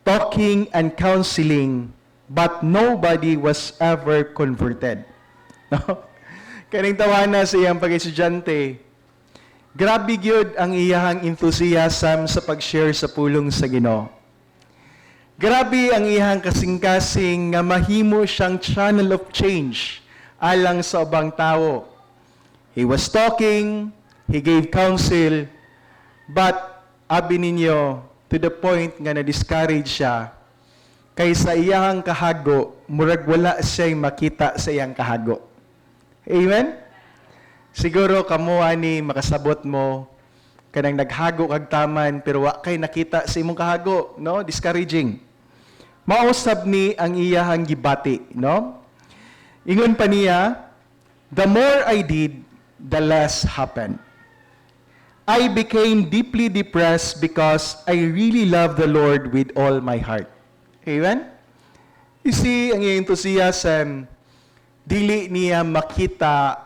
talking and counseling, but nobody was ever converted. No? Kaning tawana sa iyang pag-estudyante, grabe gyud ang iyahang enthusiasm sa pag-share sa pulong sa Ginoo. Grabe ang iyahang kasing-kasing nga mahimo siyang channel of change alang sa ubang tawo. He was talking, he gave counsel, but abi ninyo, to the point nga na-discourage siya, kaysa iyang kahago, murag wala siya'y makita sa iyang kahago. Amen? Siguro kamo ani makasabot mo, kanang naghago kag taman, pero wa kay nakita sa imong kahago, no? Discouraging. Mausab ni ang iyahang gibati, no? Ingon pa niya, the more I did, the less happened. I became deeply depressed because I really love the Lord with all my heart. Amen? You see, ang iyang enthusiasm, dili niya makita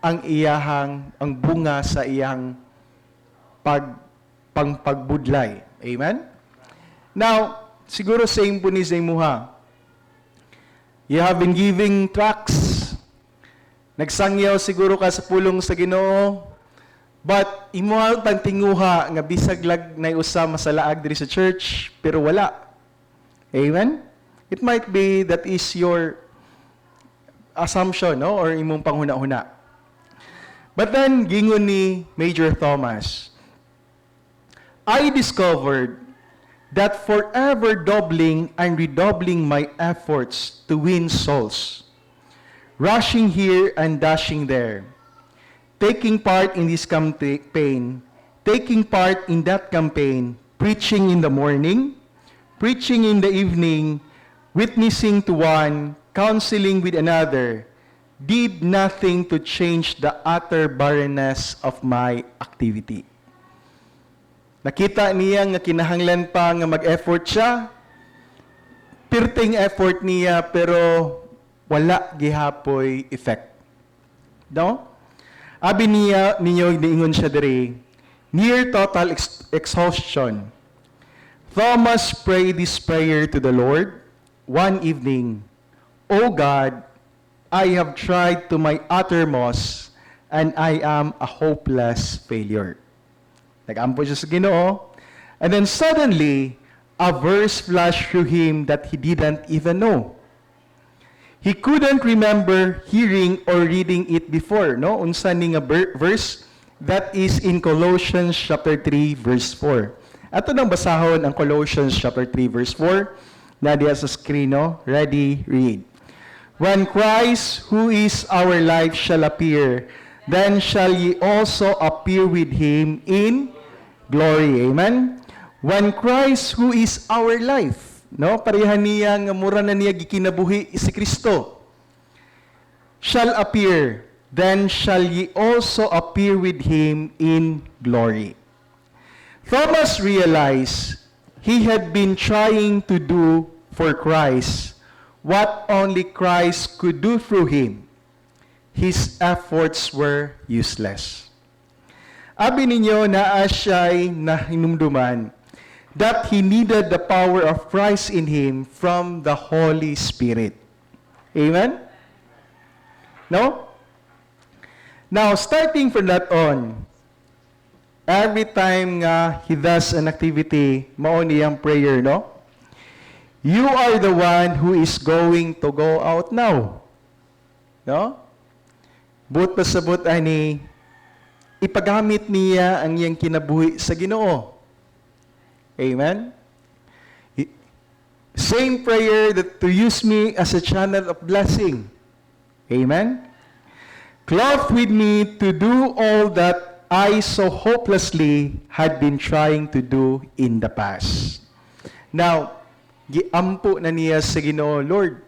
ang bunga sa iyang pagbudlay. Amen? Now, siguro same po ni Zaymuha. You have been giving tracts. Nagsangyaw siguro ka sa pulong sa Ginoo, but imo ang tinguha nga bisag lag na usa masalaag diri sa church, pero wala. Amen? It might be that is your assumption, no? Or imong panghuna-huna. But then, gingon ni Major Thomas, I discovered that forever doubling and redoubling my efforts to win souls, rushing here and dashing there, taking part in this campaign, taking part in that campaign, preaching in the morning, preaching in the evening, witnessing to one, counseling with another, did nothing to change the utter barrenness of my activity. Nakita niya nga kinahanglan pa nga mag-effort siya, pirting effort niya, pero wala gihapoy effect. No? Abi niya ninyo niingon siya diri, near total exhaustion. Thomas prayed this prayer to the Lord one evening, O God, I have tried to my uttermost and I am a hopeless failure. Nag-ampo siya sa Ginoo, and then suddenly a verse flashed through him that he didn't even know. He couldn't remember hearing or reading it before, no? Unsa ning verse that is in Colossians chapter 3 verse 4. Ato nang basahon ang Colossians chapter 3 verse 4. Na diya sa screen, no? Ready, read. When Christ, who is our life, shall appear, then shall ye also appear with him in glory. Amen? When Christ, who is our life, No, pareha niya nga mura na niya gikinabuhi si Kristo. Shall appear, then shall ye also appear with him in glory. Thomas realized he had been trying to do for Christ what only Christ could do through him. His efforts were useless. Abi ninyo na siya'y nahinumduman that he needed the power of Christ in him from the Holy Spirit. Amen? No? Now, starting from that on, every time nga he does an activity, mao niyang prayer, no? You are the one who is going to go out now. No? But pasabot ani, ipagamit niya ang iyang kinabuhi sa Ginoo. Amen? Same prayer that to use me as a channel of blessing. Amen? Clothe with me to do all that I so hopelessly had been trying to do in the past. Now, giampo na niya sa Ginoo, Lord,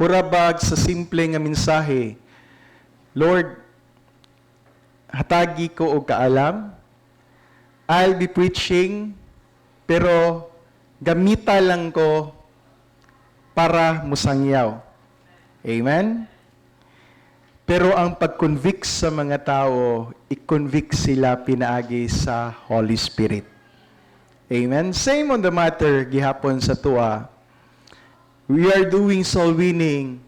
murabag sa simple nga mensahe, Lord, hatagi ko og kaalam, I'll be preaching, pero gamita lang ko para musangyaw. Amen? Pero ang pag-convict sa mga tao, i-convict sila pinaagi sa Holy Spirit. Amen? Same on the matter, gihapon sa tuwa. We are doing soul winning.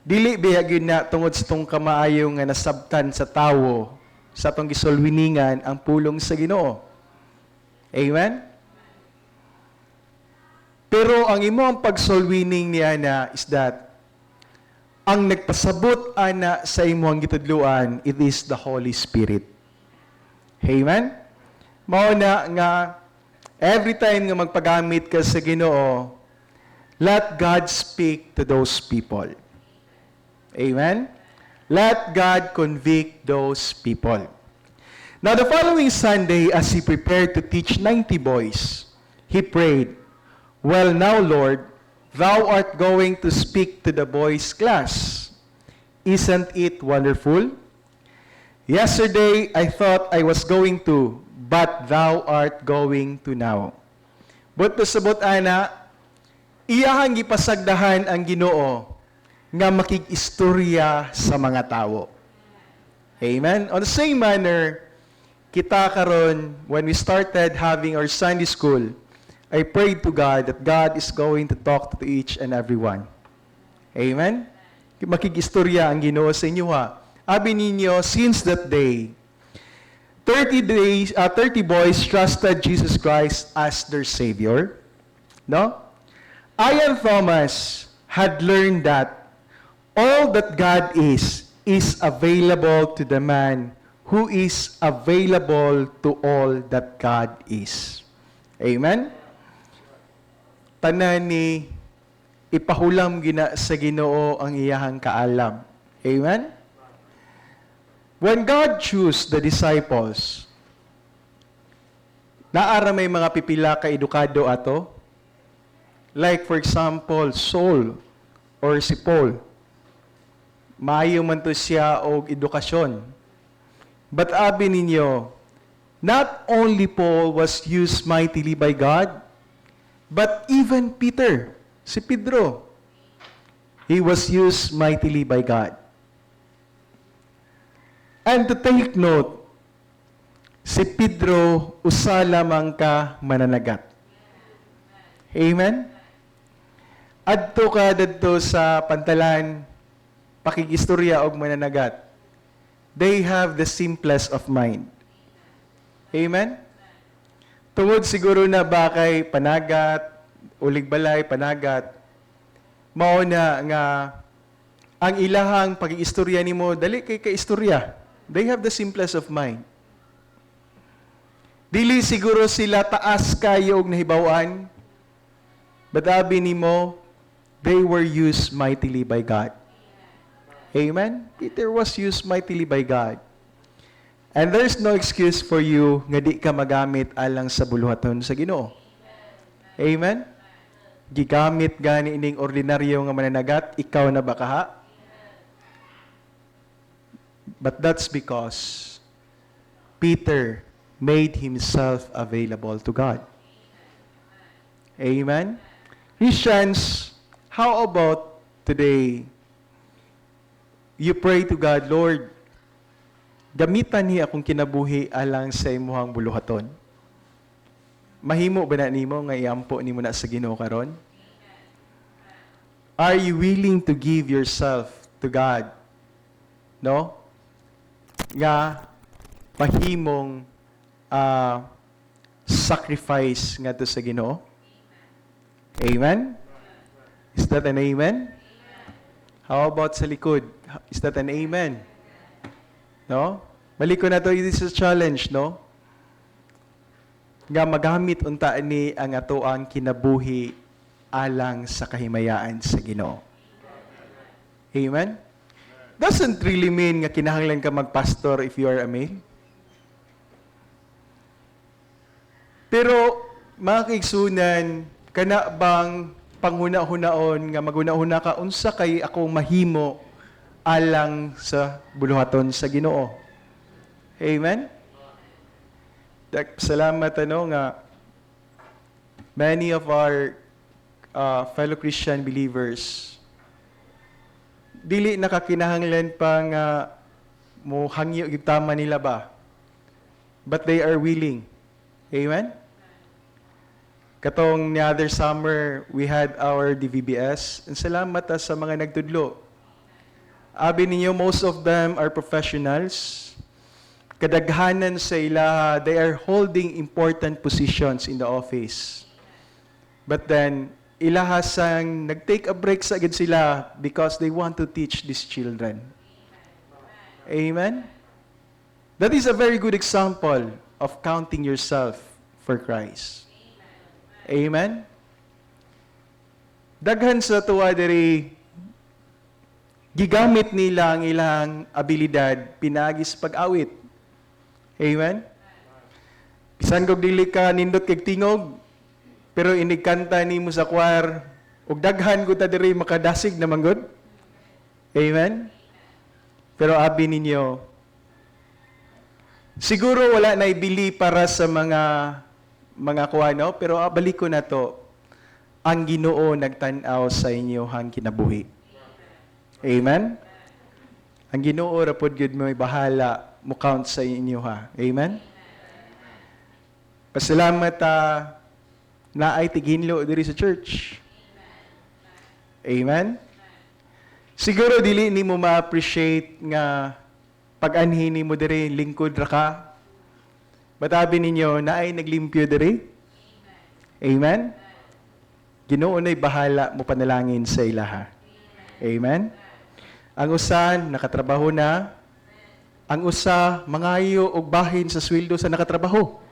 Dili bihagin na tungod sa itong kamaayo nga nasabtan sa tao, sa itong gisoul winningan, ang pulong sa Ginoo. Amen? Pero ang imo ang pag-soul winning niya na is that ang nagpasabot ana sa imong gitudluan, it is the Holy Spirit. Amen? Mao na nga every time nga magpagamit ka sa Ginoo, let God speak to those people. Amen? Let God convict those people. Now the following Sunday, as he prepared to teach 90 boys, he prayed, "Well now, Lord, Thou art going to speak to the boys' class. Isn't it wonderful? Yesterday, I thought I was going to, but Thou art going to now." But pasabot ana, iyahang gipasagdahan ang Ginoo nga makig-istorya sa mga tao. Amen? On the same manner, kita karon when we started having our Sunday school, I prayed to God that God is going to talk to each and every one. Amen? Makikistorya ang Ginoo sa inyo ha. Abi ninyo, since that day, 30 boys trusted Jesus Christ as their Savior. No? I and Thomas had learned that all that God is available to the man who is available to all that God is. Amen? Tanan ni ipahulam gina sa Ginoo ang iyahang kaalam. Amen? When God chose the disciples, naara may mga pipila ka edukado ato. Like for example, Saul or si Paul. Maayo man to siya og edukasyon. But abi ninyo, not only Paul was used mightily by God, but even Peter, si Pedro, he was used mightily by God. And to take note, si Pedro usa lamang ka mananagat. Amen? Adto ka dadto sa pantalan, pakigistorya og mananagat. They have the simplest of mind. Amen? Tungod siguro na bakay panagat, ulig balay, panagat, mao na nga ang ilahang pag-iistorya nimo dali kay kaistorya. They have the simplest of mind. Dili siguro sila taas kayo og nahibaw-an, but abi nimo, they were used mightily by God. Amen? Peter was used mightily by God. And there's no excuse for you nga di ka magamit alang sa buluhaton sa Ginoo. Amen? Gigamit gani ining ordinaryo nga mananagat, ikaw na bakaha? But that's because Peter made himself available to God. Amen? Christians, how about today, you pray to God, Lord, gamitan niya akong kinabuhi alang sa imuhang buluhaton. Mahimo ba na nimo nga iampo nimo na sa Ginoo karon? Are you willing to give yourself to God? No? Nga mahimong sacrifice nga to sa Ginoo? Amen? Is that an amen? How about sa likod? Is that an amen? No? Balik ko na to, it is a challenge, no? Nga magamit unta ni ang atoang kinabuhi alang sa kahimayaan sa Ginoo. Amen? Doesn't really mean nga kinahanglan ka magpastor if you are a male. Pero, mga kaigsunan, kana bang panghuna-hunaon nga maghuna-huna ka, unsa kay akong mahimo alang sa buluhaton sa Ginoo? Amen? Salamat nga many of our fellow Christian believers dili nakakinahanglan pa nga mo hangyo gyud tama nila ba, but they are willing. Amen? Katong the other summer we had our DVBS, and salamat sa mga nagtudlo. Abi ninyo, most of them are professionals. Kadaghanan sa ilaha, they are holding important positions in the office. But then, ilaha sang nag-take a break sa agad sila because they want to teach these children. Amen? That is a very good example of counting yourself for Christ. Amen? Daghan sa tuwa diri, gigamit nila ang ilang abilidad pinagis pag-awit. Amen? Bisan kog dili ka nindot kay tingog, pero inigkanta nimo sa choir, ug daghan ko ta diri makadasig naman gud. Amen? Pero abi ninyo, siguro wala na ibili para sa mga kuano, pero balik ko na to, ang Ginoo nagtan-aw sa inyo hang kinabuhi. Amen? Ang Ginoo ra pod gyud may bahala mo count sa inyo ha. Amen? Pasalamat na ay tiginlo diri sa church. Amen? Siguro dili nimo ma-appreciate nga pag-anhi nimo diri lingkod ra ka. Batabi ninyo na ay naglimpyo diri. Amen? Ginoo na'y bahala mo panalangin sa ilaha. Amen? Ang usan nakatrabaho na. Ang usa, mangayo og bahin sa sweldo sa nakatrabaho.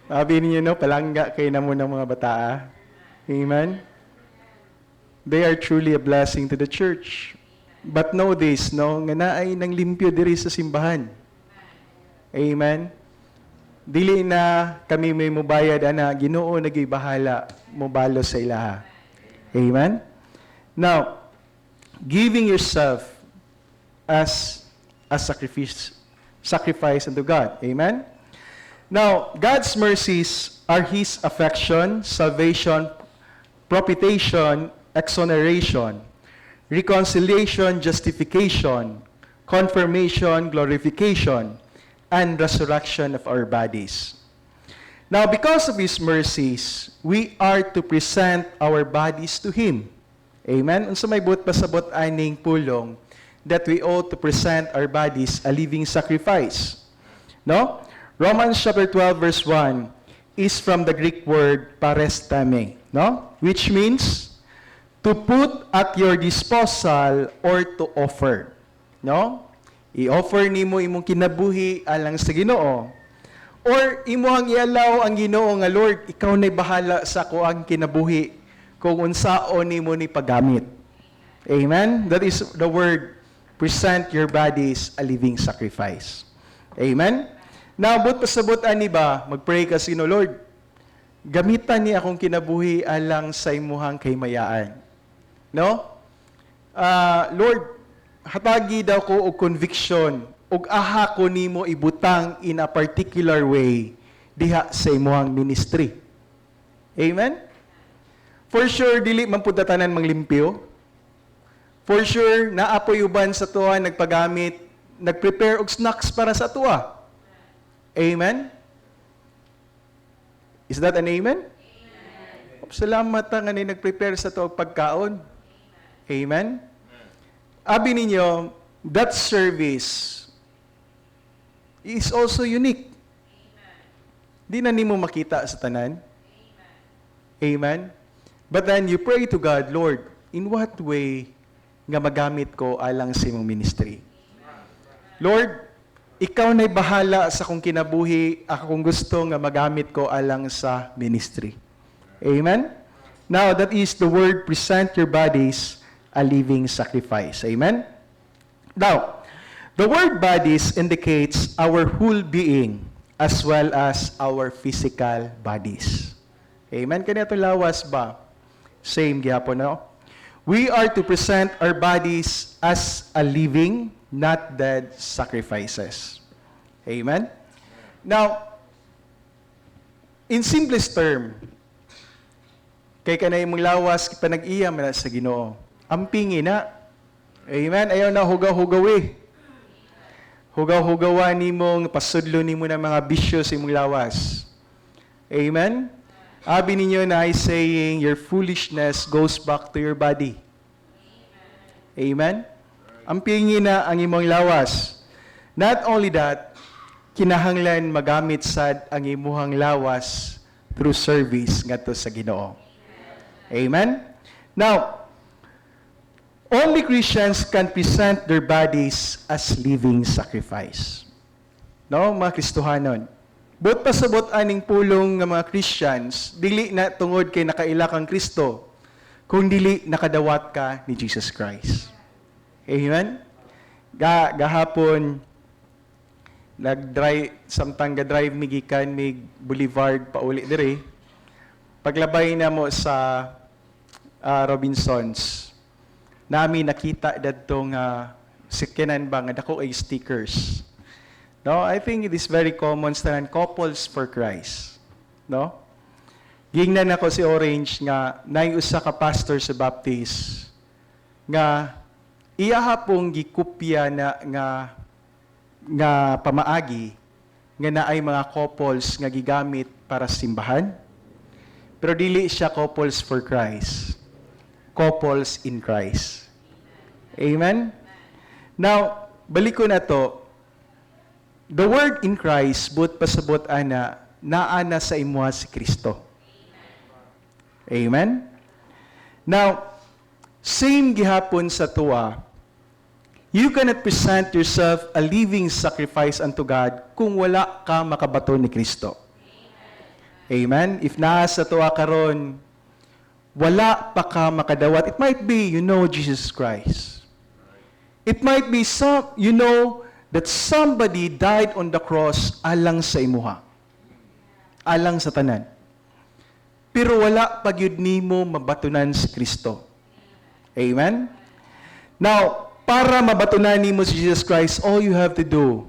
Sabi niyo, no, palangga kayo na muna mga bataa. Amen? They are truly a blessing to the church. But know this, no, nga naay nang limpyo diri sa simbahan. Amen? Dili na kami may mubayad, ana, Ginoo nagay bahala, mubalo sa ilaha. Amen? Now, giving yourself as a sacrifice unto God. Amen? Now, God's mercies are His affection, salvation, propitiation, exoneration, reconciliation, justification, confirmation, glorification, and resurrection of our bodies. Now, because of His mercies, we are to present our bodies to Him. Amen? Unsa may buot pasabot aning pulong that we ought to present our bodies a living sacrifice. No? Romans chapter 12 verse 1 is from the Greek word parestame, no? Which means to put at your disposal or to offer. No? I-offer nimo imong kinabuhi alang sa Ginoo. Or imuhang ialaw ang Ginoo nga Lord, ikaw na'y bahala sa ako ang kinabuhi kung unsaon nimo ni paggamit. Amen? That is the word, present your bodies a living sacrifice. Amen? Naabot pa sabot ani ba, mag-pray ka sino, Lord, gamitan ni akong kinabuhi alang sa imuhang kaymayaan. No? Lord, hatagi daw ko og conviction, og aha ko nimo ibutang in a particular way diha sa imuhang ministry. Amen? For sure, dili man pud tanan manglimpyo. For sure, naapoy uban sa tuwa nagpagamit, nagprepare og snacks para sa tuwa. Amen? Is that an amen? Amen. Salamat nga ni nagprepare sa tuwa pagkaon. Amen? Abi ninyo, that service is also unique. Di na nimo makita sa tanan. Amen? But then you pray to God, Lord, in what way nga magamit ko alang sa imong ministry? Lord, ikaw na'y bahala sa kong kinabuhi, akong gusto nga magamit ko alang sa ministry. Amen? Now, that is the word, present your bodies a living sacrifice. Amen? Now, the word bodies indicates our whole being as well as our physical bodies. Amen? Kanya ito lawas ba? Same gyapon, no? We are to present our bodies as a living, not dead sacrifices. Amen? Now, in simplest term, kay kanay mong lawas, panag-iya man sa Ginoo. Ampingi na. Amen? Ayaw na hugaw-hugawi. Hugaw-hugawa ni mong pasudlo ni mo ng mga bisyo sa imong lawas. Amen? Abi ninyo na ay saying, your foolishness goes back to your body. Amen? Ampingi na ang imong lawas. Not only that, kinahanglan magamit sad ang imuhang lawas through service ngadto sa Ginoo. Amen? Now, only Christians can present their bodies as living sacrifice. No, mga Kristohanon. But pasabot aning pulong ng mga Christians, dili na tungod kay nakaila kang Kristo, kung dili nakadawat ka ni Jesus Christ. Amen? Gahapon, samtang ga-drive migikan mig Boulevard pauli dire. Paglabay na mo sa Robinsons, nami nakita dadtong sikyanan ba nga dako ay stickers. No, I think it is very common sa couples for Christ. No? Gingnan ako si Orange nga nay usa ka pastor sa Baptist nga iya hapong gikopya na nga pamaagi nga naay mga couples nga gigamit para simbahan. Pero dili siya couples for Christ. Couples in Christ. Amen? Now, balik ko na to. The word in Christ, but pasabot ana, naana sa imuha si Kristo. Amen? Now, same gihapon sa tuwa, you cannot present yourself a living sacrifice unto God kung wala ka makabato ni Kristo. Amen? If naa sa tuwa karon, wala pa ka makadawat. It might be, you know Jesus Christ. It might be you know that somebody died on the cross alang sa imuha. Alang sa tanan. Pero wala pa gyud nimo mabatunan si Kristo. Amen? Now, para mabatunan nimo si Jesus Christ, all you have to do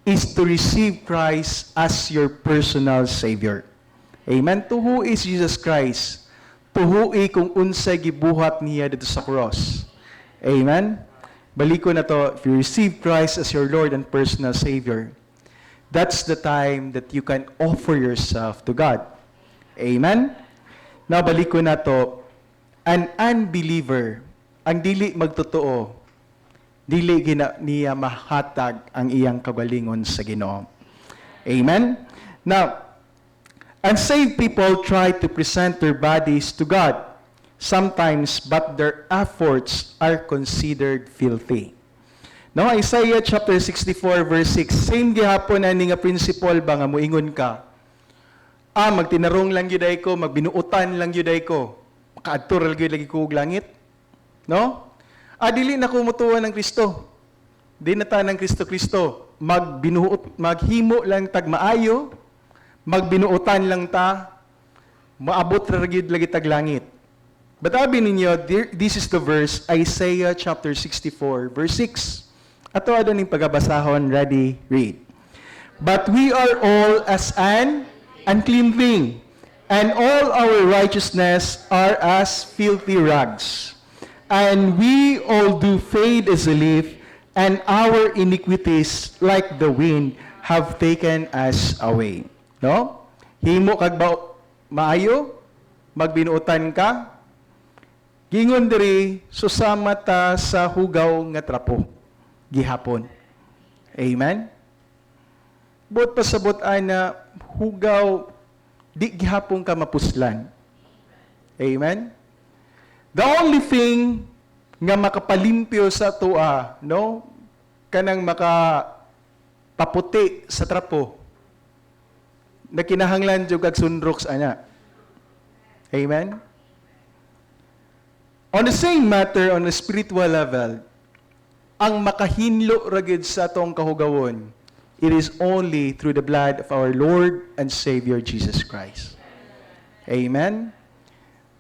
is to receive Christ as your personal Savior. Amen? To who is Jesus Christ? Tuhui kung unsay gibuhat niya dito sa cross. Amen? Balik ko na to, if you receive Christ as your Lord and personal Savior, that's the time that you can offer yourself to God. Amen? Now, balik ko na to, an unbeliever, ang dili magtotoo, dili niya mahatag ang iyang kagalingon sa Ginoo. Amen? Now, unsaved people try to present their bodies to God sometimes, but their efforts are considered filthy. No, Isaiah chapter 64 verse 6, same gihapon ani nga principle ba nga moingon ka, magtinarong lang gyuday ko, magbinuutan lang gyuday ko, makaadto ra gyud lagi ko og langit. No? Dili na ko mutuwa ng Kristo. Di na ta ng Kristo-Kristo. maghimo lang tag maayo, magbinuotan lang ta, maabot ra gyud lagi tag langit. But abi ninyo, this is the verse, Isaiah chapter 64, verse 6. Ato adto ning pagabasahon, ready, read. But we are all as an unclean thing, and all our righteousness are as filthy rags. And we all do fade as a leaf, and our iniquities, like the wind, have taken us away. No? Himo kag maayo, magbinuotan ka, gingon diri susama ta sa hugaw nga trapo gihapon. Amen. Bot pasabot ana hugaw di gihapon ka mapuslan. Amen. The only thing nga makapalimpyo sa tua, no, kanang makapaputi sa trapo, na kinahanglan jud kag sunrox ana. Amen. On the same matter, on a spiritual level, ang makahinlo ragid sa atong kahugawon, it is only through the blood of our Lord and Savior Jesus Christ. Amen.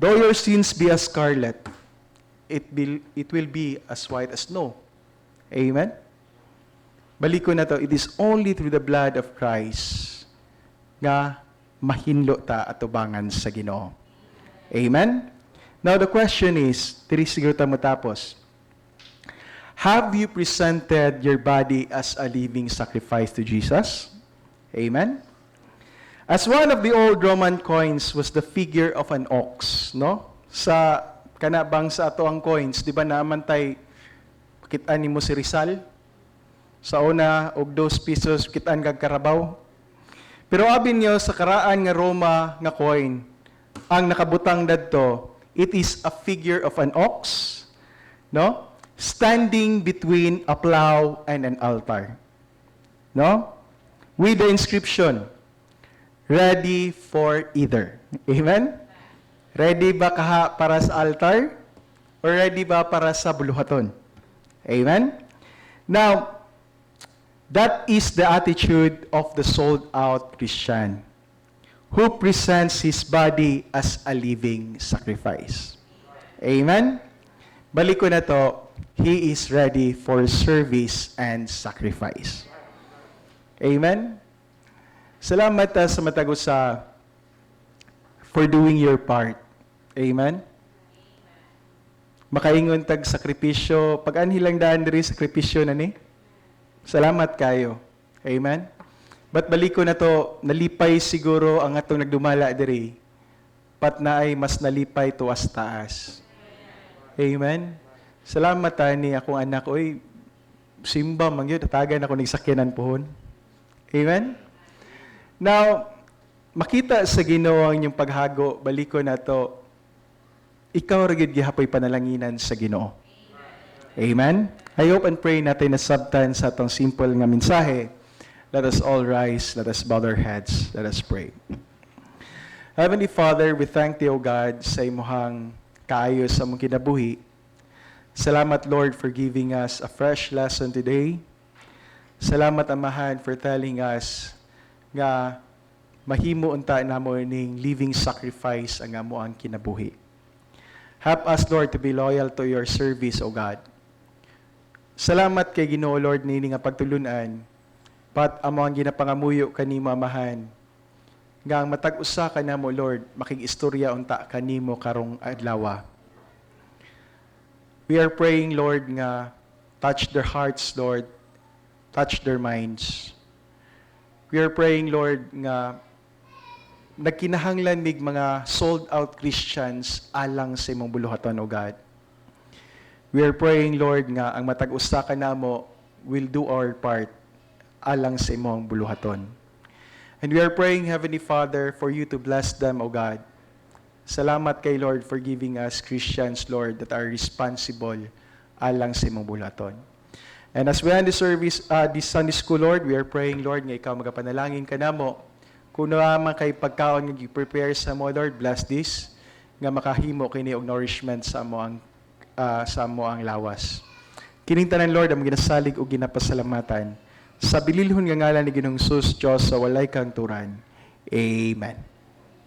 Though your sins be as scarlet, it will be as white as snow. Amen. Balik ko na to, it is only through the blood of Christ nga mahinlo ta atubangan sa Ginoo. Amen. Now the question is, diri siguro ta matapos. Have you presented your body as a living sacrifice to Jesus? Amen. As one of the old Roman coins was the figure of an ox, no? Sa kanabang sa ato ang coins, di ba naman tay kitaan nimo si Rizal? Sa una og 2 pesos kitaan kag karabaw. Pero abin niyo sa karaan nga Roma nga coin, ang nakabutang dadto, it is a figure of an ox, no? Standing between a plow and an altar. No? With the inscription, ready for either. Amen? Ready ba kaha para sa altar? Or ready ba para sa buluhaton? Amen? Now, that is the attitude of the sold-out Christian who presents his body as a living sacrifice. Amen? Balik ko na to, he is ready for service and sacrifice. Amen? Salamat sa matagos sa for doing your part. Amen? Makaingon tag sakripisyo, pag anhilang daan diri sakripisyo na ni. Salamat kayo. Amen? But balik ko na to, nalipay siguro ang atong nagdumala diri. Pat na ay mas nalipay tuwas taas. Amen? Salamat ni akong anak. Oy, simba man yun, tatagan ako ng sakyanan pohon. Amen? Now, makita sa Ginoo ang inyong paghago, balik ko na to, ikaw ragid gihapoy panalanginan sa Ginoo. Amen? I hope and pray natin na sabtan sa itong simple nga mensahe. Let us all rise, let us bow our heads, let us pray. Heavenly Father, we thank Thee, O God, sa imuhang kaayo sa mong kinabuhi. Salamat, Lord, for giving us a fresh lesson today. Salamat, Amahan, for telling us nga mahimo unta namo ning living sacrifice ang amo ang kinabuhi. Help us, Lord, to be loyal to your service, O God. Salamat kay Ginoo, Lord, nini nga pagtulunan. Pat amo ang ginapangamuyo kanimo, Amahan. Nga ang matag-usa ka namo, Lord, makig-istorya unta kanimo karong adlaw. We are praying, Lord, nga touch their hearts, Lord. Touch their minds. We are praying, Lord, nga nagkinahanglan mig mga sold-out Christians alang sa imong buluhaton, O God. We are praying, Lord, nga ang matag-usa ka namo will do our part alang sa imong buluhaton. And we are praying, Heavenly Father, for you to bless them, O God. Salamat kay Lord for giving us Christians, Lord, that are responsible alang sa imong buluhaton. And as we end the service, this Sunday School, Lord, we are praying, Lord, nga ikaw magapanalangin ka namo. Kung naman kay pagkaon nga gi-prepare sa mo, Lord, bless this, nga makahimo kini og nourishment sa mo ang lawas. Kining tanan, Lord, ang ginasalig og ginapasalamatan Sa bililhon nga ngalan ni Ginoong Sus Dios sa walay kang turan. Amen.